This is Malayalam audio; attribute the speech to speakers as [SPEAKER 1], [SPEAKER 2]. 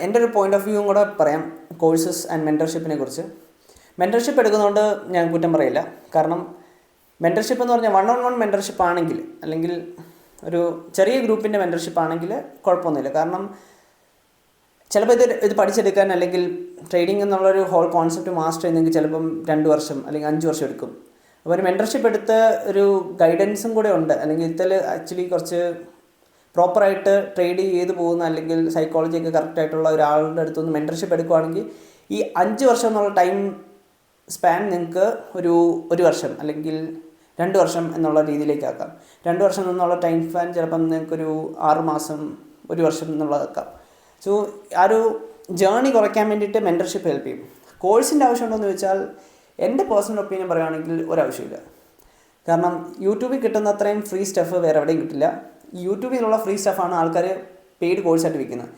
[SPEAKER 1] എൻ്റെ ഒരു പോയിൻ്റ് ഓഫ് വ്യൂവും കൂടെ പറയാം കോഴ്സസ് ആൻഡ് മെൻറ്റർഷിപ്പിനെ കുറിച്ച്. മെൻറ്റർഷിപ്പ് എടുക്കുന്നതുകൊണ്ട് ഞാൻ കുറ്റം പറയില്ല. കാരണം മെൻറ്റർഷിപ്പ് എന്ന് പറഞ്ഞാൽ 1-on-1 മെൻറ്റർഷിപ്പ് ആണെങ്കിൽ, അല്ലെങ്കിൽ ഒരു ചെറിയ ഗ്രൂപ്പിൻ്റെ മെൻറ്റർഷിപ്പ് ആണെങ്കിൽ കുഴപ്പമൊന്നുമില്ല. കാരണം ചിലപ്പോൾ ഇത് പഠിച്ചെടുക്കാൻ, അല്ലെങ്കിൽ ട്രേഡിംഗ് എന്നുള്ളൊരു ഹോൾ കോൺസെപ്റ്റ് മാസ്റ്റർ ചെയ്യുന്നെങ്കിൽ ചിലപ്പം 2 വർഷം അല്ലെങ്കിൽ 5 വർഷം എടുക്കും. അപ്പോൾ ഒരു മെൻറ്റർഷിപ്പ് എടുത്ത് ഒരു ഗൈഡൻസും കൂടെ ഉണ്ട്, അല്ലെങ്കിൽ ഇതിൽ ആക്ച്വലി കുറച്ച് പ്രോപ്പറായിട്ട് ട്രേഡ് ചെയ്ത് പോകുന്ന, അല്ലെങ്കിൽ സൈക്കോളജിയൊക്കെ കറക്റ്റായിട്ടുള്ള ഒരാളുടെ അടുത്തുനിന്ന് മെൻറ്റർഷിപ്പ് എടുക്കുകയാണെങ്കിൽ ഈ 5 വർഷം എന്നുള്ള ടൈം സ്പാൻ നിങ്ങൾക്ക് ഒരു വർഷം അല്ലെങ്കിൽ 2 വർഷം എന്നുള്ള രീതിയിലേക്ക് ആക്കാം. 2 വർഷം എന്നുള്ള ടൈം സ്പാൻ ചിലപ്പം നിങ്ങൾക്കൊരു 6 മാസം, 1 വർഷം എന്നുള്ളതാക്കാം. സോ ആ ഒരു ജേർണി കുറയ്ക്കാൻ വേണ്ടിയിട്ട് മെൻറ്റർഷിപ്പ് ഹെൽപ്പ് ചെയ്യും. കോഴ്സിൻ്റെ ആവശ്യമുണ്ടോയെന്ന് ചോദിച്ചാൽ എൻ്റെ പേഴ്സണൽ ഒപ്പീനിയൻ പറയുകയാണെങ്കിൽ ഒരാവശ്യമില്ല. കാരണം യൂട്യൂബിൽ കിട്ടുന്ന അത്രയും ഫ്രീ സ്റ്റഫ് വേറെ എവിടെയും കിട്ടില്ല. യൂട്യൂബിലുള്ള ഫ്രീ സ്റ്റഫാണ് ആൾക്കാർ പെയ്ഡ് കോഴ്സായിട്ട് വിൽക്കുന്നത്.